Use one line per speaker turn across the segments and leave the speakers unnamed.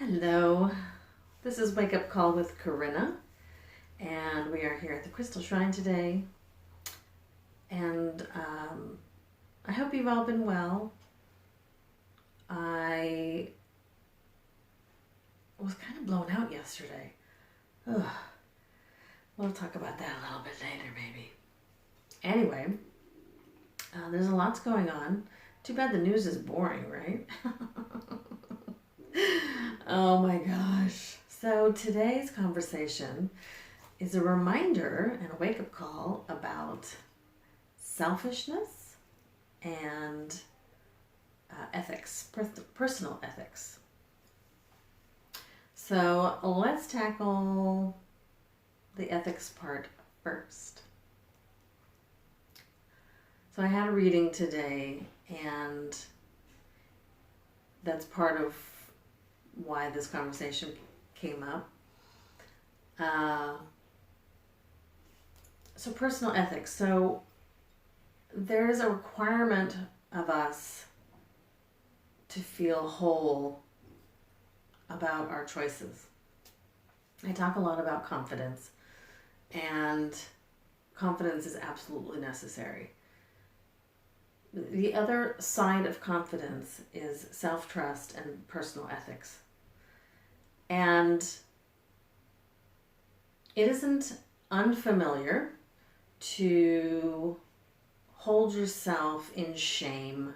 Hello, this is Wake Up Call with Corinna, and we are here at the Crystal Shrine today. And I hope you've all been well. I was kind of blown out yesterday. Ugh. We'll talk about that a little bit later, maybe. Anyway, there's a lot going on. Too bad the news is boring, right? Oh my gosh. So today's conversation is a reminder and a wake-up call about selfishness and ethics, personal ethics. So let's tackle the ethics part first. So I had a reading today, and that's part of why this conversation came up. So personal ethics. So there's a requirement of us to feel whole about our choices. I talk a lot about confidence, and confidence is absolutely necessary. The other side of confidence is self-trust and personal ethics. And it isn't unfamiliar to hold yourself in shame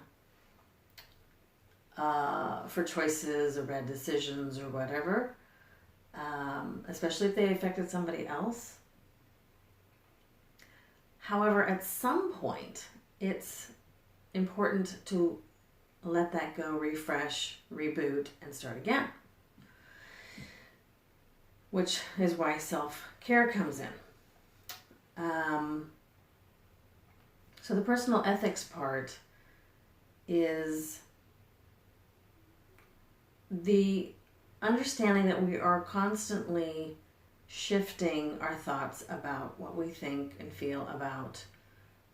for choices or bad decisions or whatever, especially if they affected somebody else. However, at some point, it's important to let that go, refresh, reboot, and start again. Which is why self-care comes in. So the personal ethics part is the understanding that we are constantly shifting our thoughts about what we think and feel about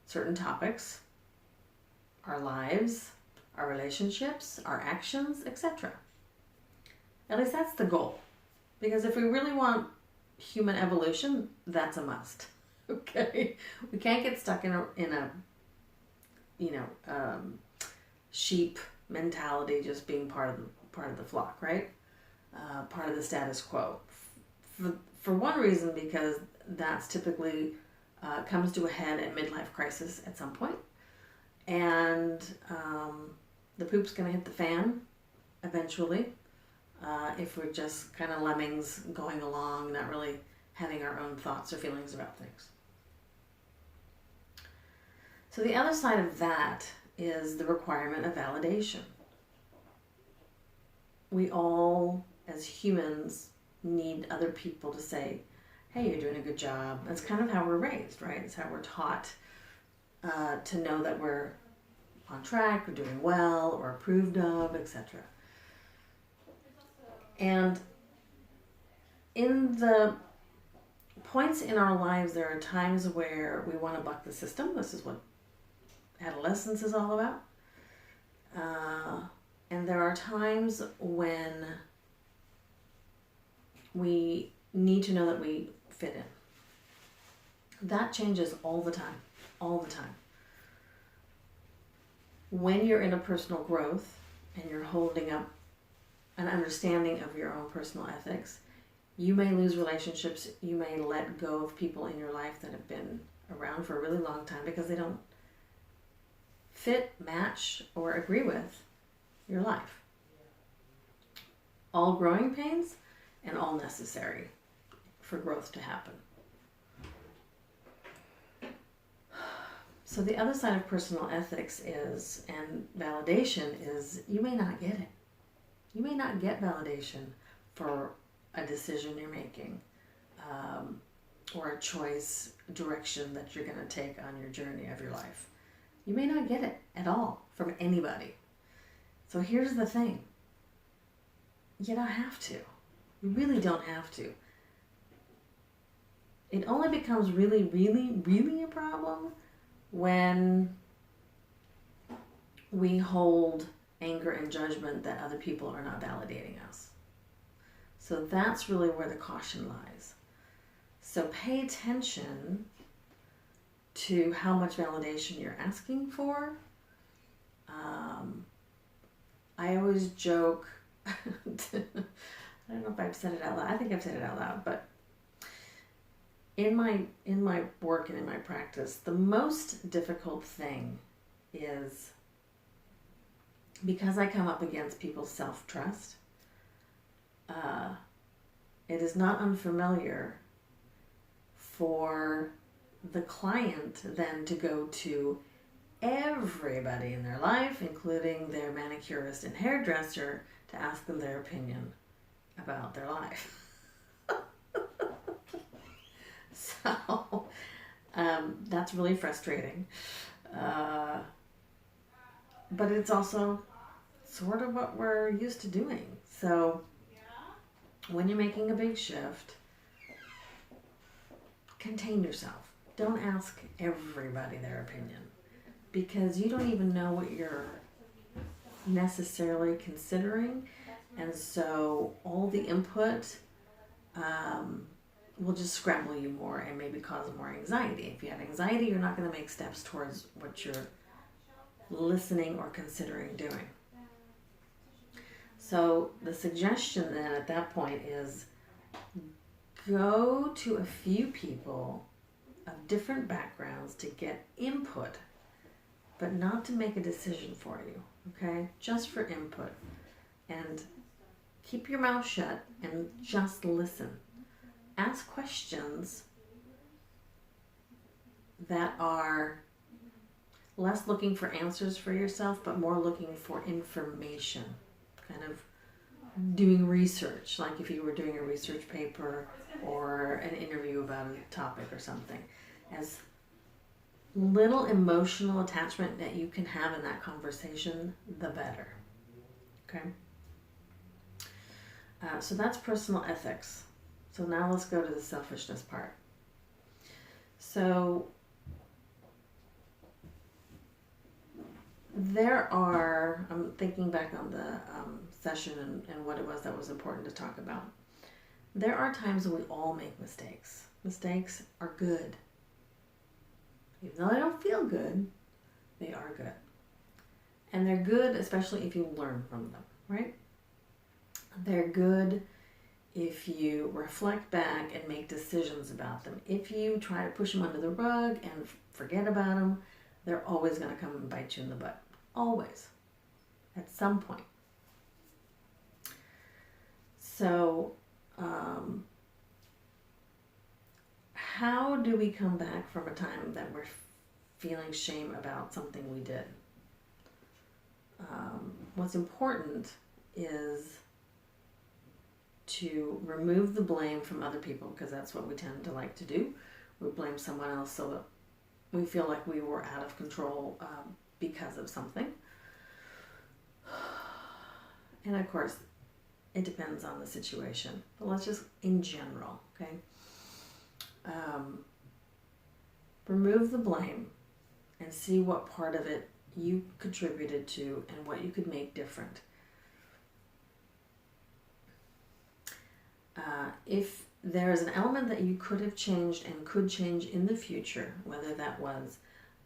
certain topics, our lives, our relationships, our actions, etc. At least that's the goal. Because if we really want human evolution, that's a must. Okay? We can't get stuck in a sheep mentality, just being part of the flock, right? Part of the status quo. For one reason, because that's typically comes to a head at midlife crisis at some point. And the poop's going to hit the fan eventually if we're just kind of lemmings going along, not really having our own thoughts or feelings about things. So the other side of that is the requirement of validation. We all, as humans, need other people to say, hey, you're doing a good job. That's kind of how we're raised, right? It's how we're taught to know that we're on track, or doing well, or approved of, etc. And in the points in our lives, there are times where we want to buck the system. This is what adolescence is all about. And there are times when we need to know that we fit in. That changes all the time, all the time. When you're in a personal growth and you're holding up an understanding of your own personal ethics, you may lose relationships, you may let go of people in your life that have been around for a really long time because they don't fit, match, or agree with your life. All growing pains and all necessary for growth to happen. So the other side of personal ethics is, and validation is, you may not get it. You may not get validation for a decision you're making, or a choice, direction that you're going to take on your journey of your life. You may not get it at all from anybody. So here's the thing. You don't have to. You really don't have to. It only becomes really, really, really a problem when we hold anger and judgment that other people are not validating us. So that's really where the caution lies. So pay attention to how much validation you're asking for. I always joke, I don't know if I've said it out loud. I think I've said it out loud, but in my work and in my practice, the most difficult thing is, because I come up against people's self-trust, it is not unfamiliar for the client then to go to everybody in their life, including their manicurist and hairdresser, to ask them their opinion about their life. So that's really frustrating. But it's also sort of what we're used to doing. So when you're making a big shift, contain yourself. Don't ask everybody their opinion, because you don't even know what you're necessarily considering. And so all the input will just scramble you more and maybe cause more anxiety. If you have anxiety, you're not going to make steps towards what you're listening or considering doing. So the suggestion then at that point is go to a few people of different backgrounds to get input, but not to make a decision for you, okay? Just for input. And keep your mouth shut and just listen. Ask questions that are less looking for answers for yourself, but more looking for information, kind of doing research, like if you were doing a research paper or an interview about a topic or something. As little emotional attachment that you can have in that conversation, the better. Okay? So that's personal ethics. So now let's go to the selfishness part. So there are, I'm thinking back on the session and what it was that was important to talk about. There are times when we all make mistakes. Mistakes are good. Even though they don't feel good, they are good. And they're good especially if you learn from them, right? They're good if you reflect back and make decisions about them. If you try to push them under the rug and forget about them, they're always going to come and bite you in the butt. Always. At some point. So, how do we come back from a time that we're feeling shame about something we did? What's important is to remove the blame from other people, because that's what we tend to like to do. We blame someone else so that we feel like we were out of control because of something. And of course, it depends on the situation. But let's just, in general, okay? Remove the blame and see what part of it you contributed to and what you could make different. If there is an element that you could have changed and could change in the future, whether that was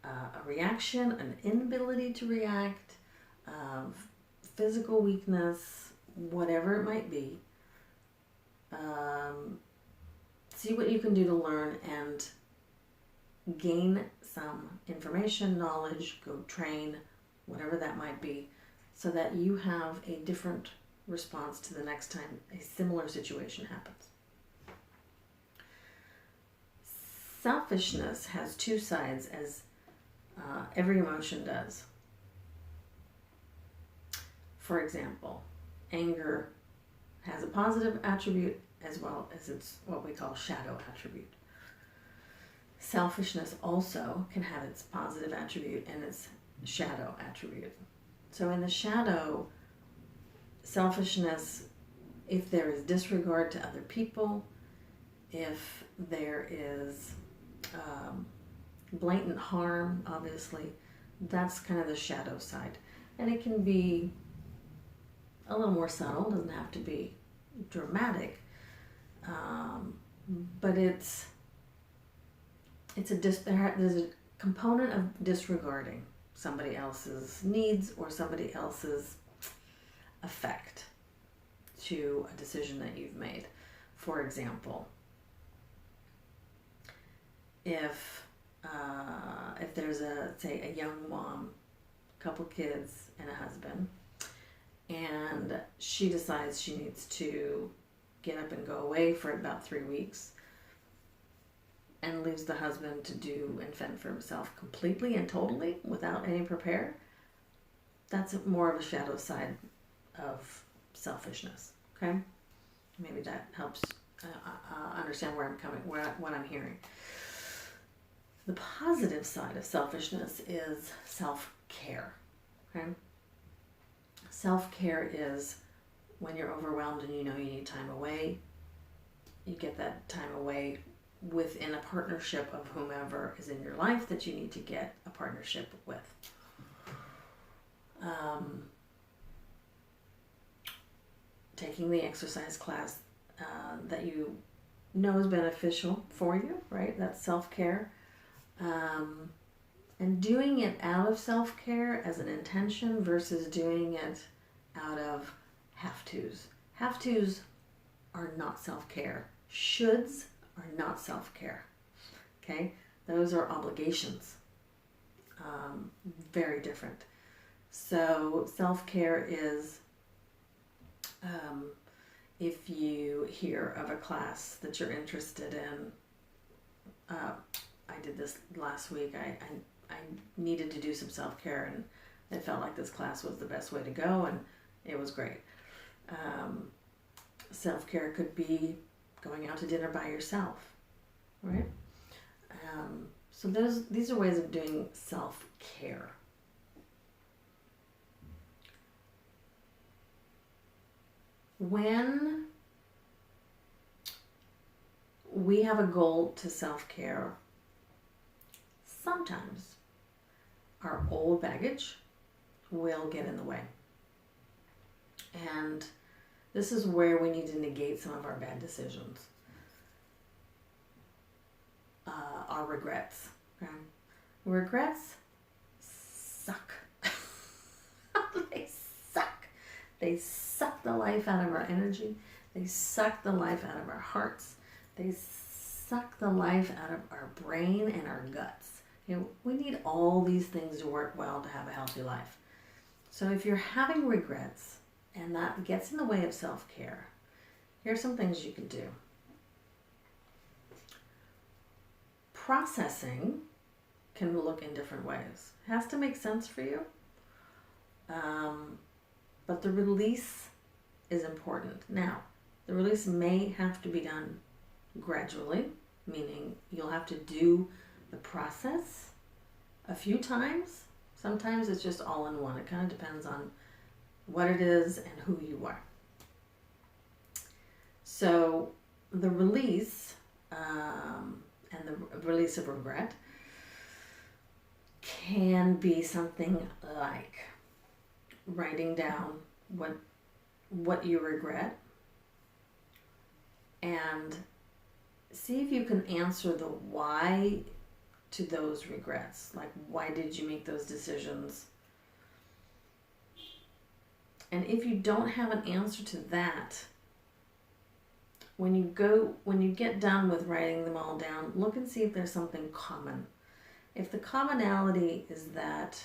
a reaction, an inability to react, physical weakness, whatever it might be, see what you can do to learn and gain some information, knowledge, go train, whatever that might be, so that you have a different response to the next time a similar situation happens. Selfishness has two sides, as every emotion does. For example, anger has a positive attribute as well as its what we call shadow attribute. Selfishness also can have its positive attribute and its shadow attribute. So in the shadow, selfishness, if there is disregard to other people, if there is blatant harm, obviously, that's kind of the shadow side. And it can be a little more subtle, doesn't have to be dramatic, but there's a component of disregarding somebody else's needs or somebody else's effect to a decision that you've made. For example, if there's a young mom, couple kids, and a husband, and she decides she needs to get up and go away for about 3 weeks, and leaves the husband to do and fend for himself completely and totally without any prepare, that's more of a shadow side of selfishness. Okay, maybe that helps understand where I'm coming, what I'm hearing. The positive side of selfishness is self-care. Okay, self-care is when you're overwhelmed and you know you need time away. You get that time away within a partnership of whomever is in your life that you need to get a partnership with. Taking the exercise class that you know is beneficial for you, right? That's self-care. And doing it out of self-care as an intention versus doing it out of have-tos. Have-tos are not self-care. Shoulds are not self-care. Okay? Those are obligations. Very different. So self-care is if you hear of a class that you're interested in. I did this last week. I needed to do some self-care, and I felt like this class was the best way to go, and it was great. Self-care could be going out to dinner by yourself, right? So these are ways of doing self-care. When we have a goal to self-care, sometimes our old baggage will get in the way. And this is where we need to negate some of our bad decisions. Our regrets. Okay? Regrets suck. They suck. They suck the life out of our energy. They suck the life out of our hearts. They suck the life out of our brain and our guts. You know, we need all these things to work well to have a healthy life. So if you're having regrets and that gets in the way of self-care, here's some things you can do. Processing can look in different ways. It has to make sense for you. But the release is important. Now, the release may have to be done gradually, meaning you'll have to do the process a few times. Sometimes it's just all in one. It kind of depends on what it is and who you are. So the release and the release of regret can be something like writing down what you regret and see if you can answer the why to those regrets. Like, why did you make those decisions? And if you don't have an answer to that, when you get done with writing them all down, look and see if there's something common. If the commonality is that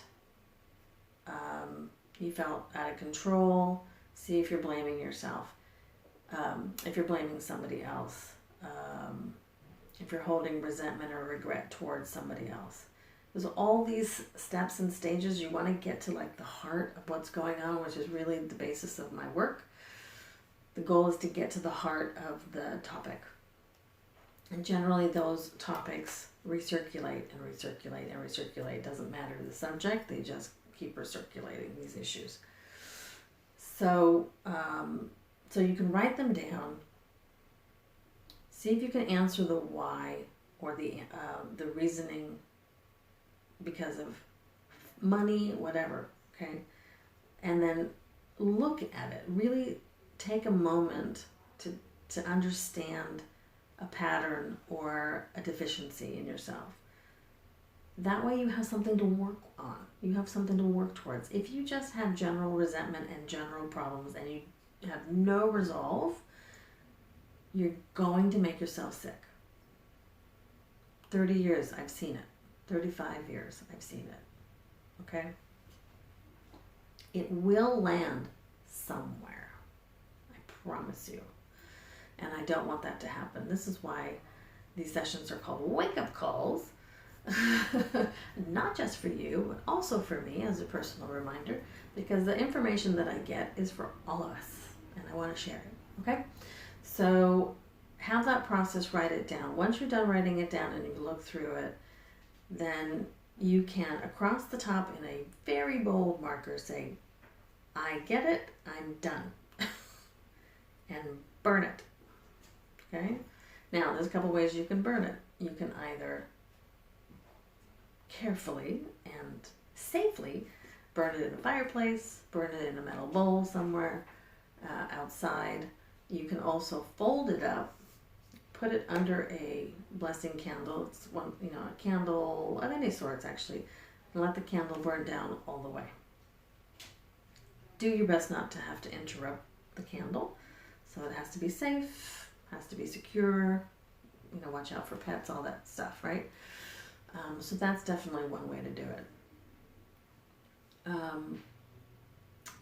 you felt out of control, see if you're blaming yourself. If you're blaming somebody else. If you're holding resentment or regret towards somebody else. There's all these steps and stages. You want to get to like the heart of what's going on, which is really the basis of my work. The goal is to get to the heart of the topic. And generally those topics recirculate and recirculate and recirculate. It doesn't matter the subject, they just keep recirculating these issues. So you can write them down. See if you can answer the why or the reasoning because of money, whatever, okay? And then look at it. Really take a moment to understand a pattern or a deficiency in yourself. That way you have something to work on. You have something to work towards. If you just have general resentment and general problems and you have no resolve, you're going to make yourself sick. 30 years, I've seen it. 35 years, I've seen it. Okay? It will land somewhere. I promise you. And I don't want that to happen. This is why these sessions are called wake-up calls. Not just for you, but also for me as a personal reminder, because the information that I get is for all of us, and I want to share it. Okay? So have that process, write it down. Once you're done writing it down and you look through it, then you can, across the top in a very bold marker, say, I get it, I'm done. And burn it. Okay? Now, there's a couple ways you can burn it. You can either carefully and safely burn it in a fireplace, burn it in a metal bowl somewhere outside. You can also fold it up, put it under a blessing candle. It's one, a candle of any sorts actually, and let the candle burn down all the way. Do your best not to have to interrupt the candle. So it has to be safe, has to be secure, watch out for pets, all that stuff, right? So that's definitely one way to do it.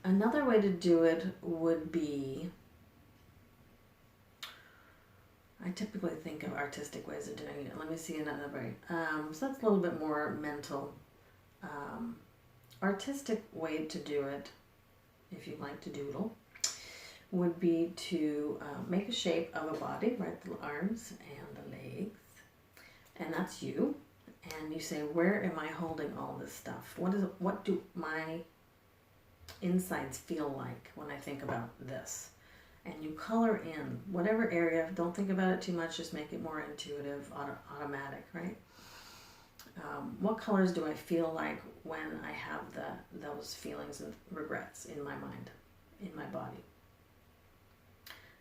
Another way to do it would be, I typically think of artistic ways of doing it. Let me see another way. So that's a little bit more mental. Artistic way to do it, if you like to doodle, would be to make a shape of a body, right? The arms and the legs. And that's you. And you say, where am I holding all this stuff? What do my insides feel like when I think about this? And you color in whatever area. Don't think about it too much. Just make it more intuitive, automatic, right? What colors do I feel like when I have those feelings and regrets in my mind, in my body?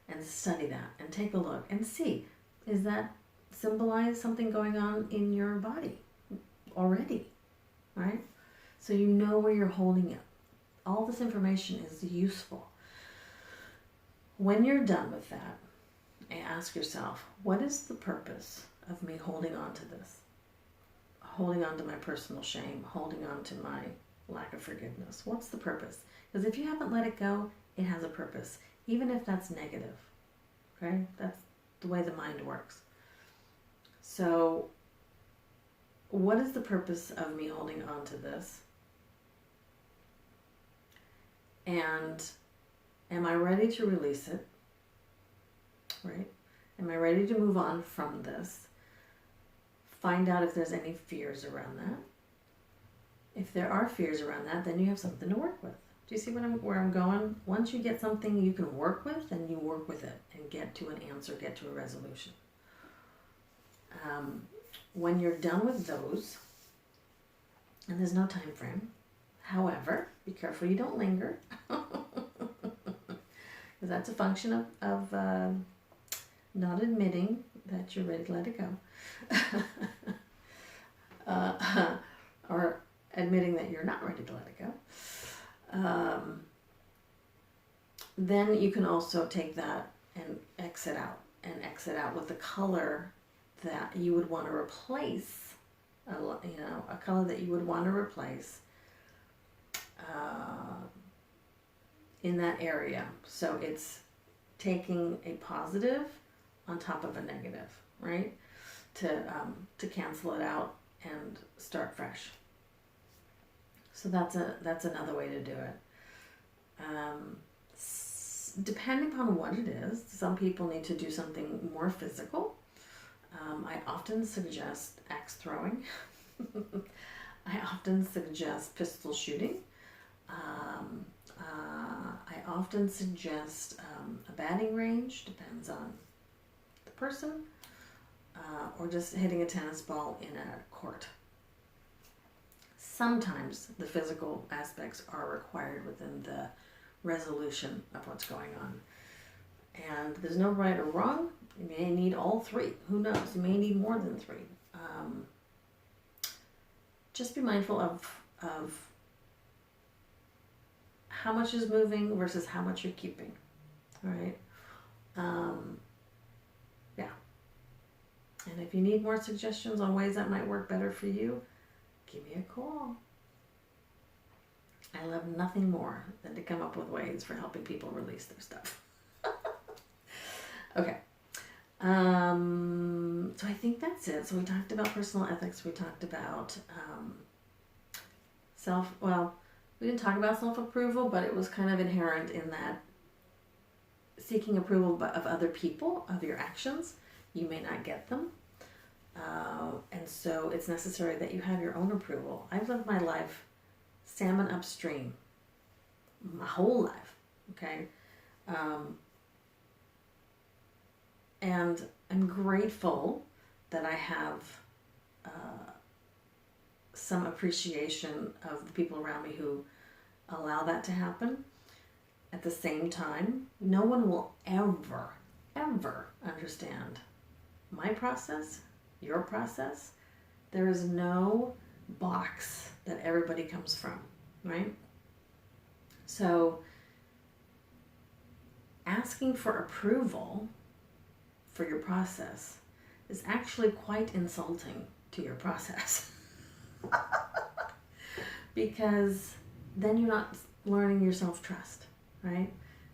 And study that and take a look and see, is that symbolize something going on in your body already, right? So you know where you're holding it. All this information is useful. When you're done with that, ask yourself, what is the purpose of me holding on to this? Holding on to my personal shame, holding on to my lack of forgiveness. What's the purpose? Because if you haven't let it go, it has a purpose, even if that's negative. Okay? That's the way the mind works. So, what is the purpose of me holding on to this? And am I ready to release it? Right? Am I ready to move on from this? Find out if there's any fears around that. If there are fears around that, then you have something to work with. Do you see where I'm going? Once you get something you can work with, then you work with it and get to an answer, get to a resolution. When you're done with those, and there's no time frame, however, be careful you don't linger, because that's a function of not admitting that you're ready to let it go, or admitting that you're not ready to let it go. Then you can also take that and exit out with the color that you would want to replace, a color that you would want to replace in that area. So it's taking a positive on top of a negative, right? To cancel it out and start fresh. So that's another way to do it. Depending upon what it is, some people need to do something more physical. I often suggest axe throwing. I often suggest pistol shooting. I often suggest a batting range, depends on the person, or just hitting a tennis ball in a court. Sometimes the physical aspects are required within the resolution of what's going on. And there's no right or wrong. You may need all three. Who knows? You may need more than three. Just be mindful of how much is moving versus how much you're keeping. All right? Yeah. And if you need more suggestions on ways that might work better for you, give me a call. I love nothing more than to come up with ways for helping people release their stuff. Okay. So I think that's it. So we talked about personal ethics. We talked about we didn't talk about self-approval, but it was kind of inherent in that seeking approval of other people, of your actions. You may not get them. And so it's necessary that you have your own approval. I've lived my life salmon upstream my whole life, okay? And I'm grateful that I have some appreciation of the people around me who allow that to happen. At the same time, no one will ever, ever understand my process, your process. There is no box that everybody comes from, right? So asking for approval for your process is actually quite insulting to your process. Because then you're not learning your self-trust, right?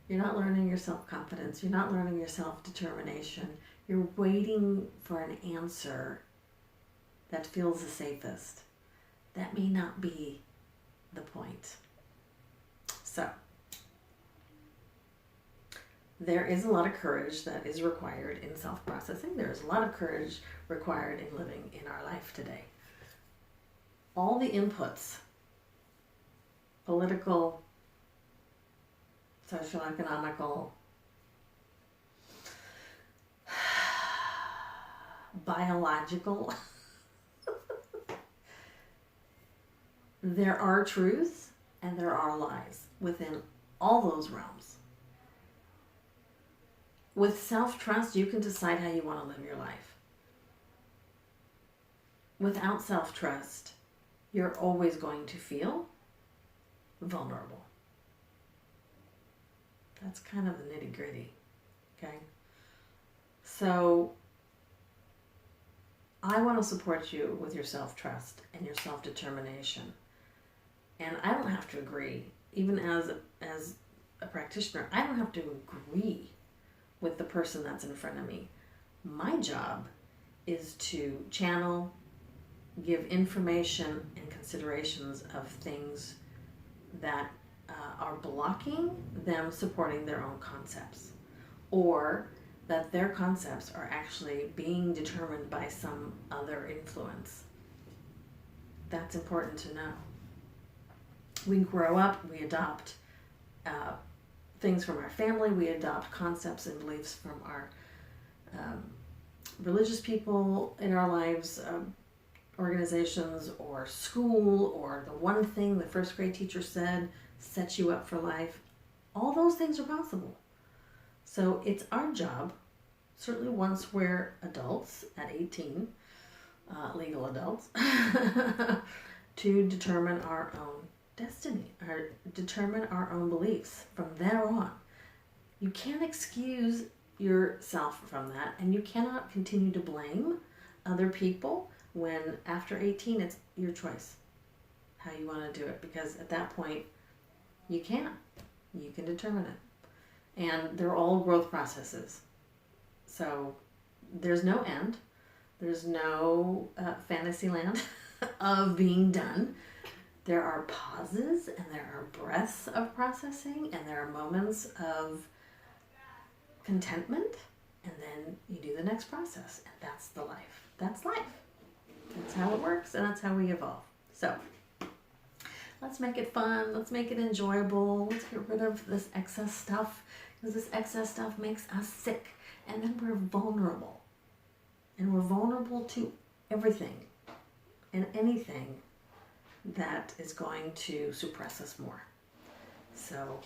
You're not learning your self-confidence. You're not learning your self-determination. You're waiting for an answer that feels the safest. That may not be the point. So, there is a lot of courage that is required in self-processing. There is a lot of courage required in living in our life today. All the inputs, political, social, economical, biological, there are truths and there are lies within all those realms. With self-trust, you can decide how you want to live your life. Without self-trust, you're always going to feel vulnerable. That's kind of the nitty-gritty, okay? So, I want to support you with your self-trust and your self-determination. And I don't have to agree, even as a practitioner, I don't have to agree with the person that's in front of me. My job is to channel, give information and considerations of things that are blocking them supporting their own concepts, or that their concepts are actually being determined by some other influence. That's important to know. We grow up, we adopt things from our family, we adopt concepts and beliefs from our religious people in our lives, organizations or school, or the one thing the first grade teacher said sets you up for life. All those things are possible. So it's our job, certainly once we're adults at 18, legal adults, to determine our own destiny, or determine our own beliefs from there on. You can't excuse yourself from that, and you cannot continue to blame other people when after 18 it's your choice how you want to do it, because at that point you can determine it, and they're all growth processes. So there's no end, there's no fantasy land of being done. There are pauses and there are breaths of processing, and there are moments of contentment, and then you do the next process, and that's the life. That's life. That's how it works, and that's how we evolve. So let's make it fun. Let's make it enjoyable. Let's get rid of this excess stuff, because this excess stuff makes us sick, and then we're vulnerable. And we're vulnerable to everything and anything that is going to suppress us more. So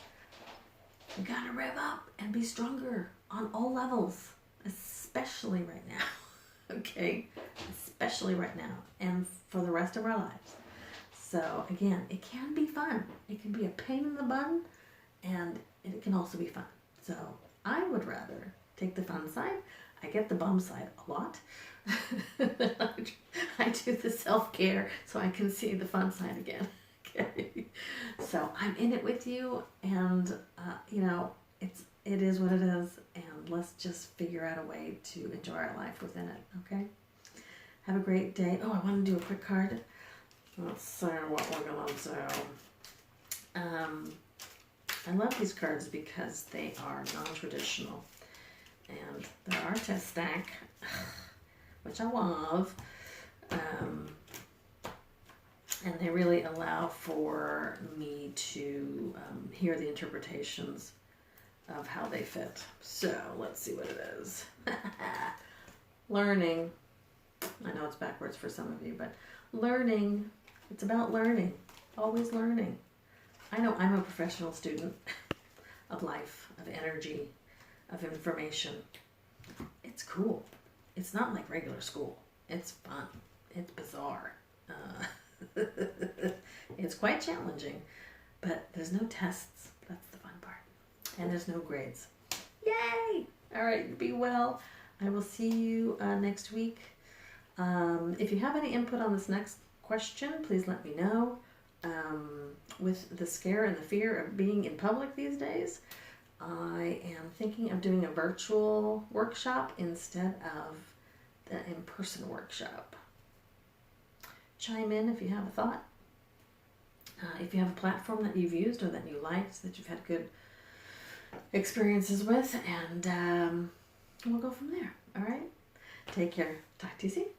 we gotta rev up and be stronger. on all levels, especially right now. Okay? Especially right now and for the rest of our lives. So again, it can be fun. It can be a pain in the bum, and it can also be fun. So I would rather take the fun side. I get the bum side a lot. I do the self-care so I can see the fun side again. Okay. So I'm in it with you, and you know, it is what it is, and let's just figure out a way to enjoy our life within it. Okay. Have a great day. Oh, I want to do a quick card. Let's see what we're gonna do. I love these cards because they are non-traditional, and they're artist stack, which I love, and they really allow for me to hear the interpretations of how they fit. So let's see what it is. Learning. I know it's backwards for some of you, but learning. It's about learning. Always learning. I know I'm a professional student of life, of energy, of information. It's cool. It's not like regular school. It's fun. It's bizarre. It's quite challenging, but there's no tests. That's the fun part. And there's no grades. Yay! All right, be well. I will see you next week. If you have any input on this next question, please let me know. With the scare and the fear of being in public these days, I am thinking of doing a virtual workshop instead of the in-person workshop. Chime in if you have a thought. If you have a platform that you've used or that you liked, that you've had good experiences with, and we'll go from there. All right? Take care. Talk to you soon.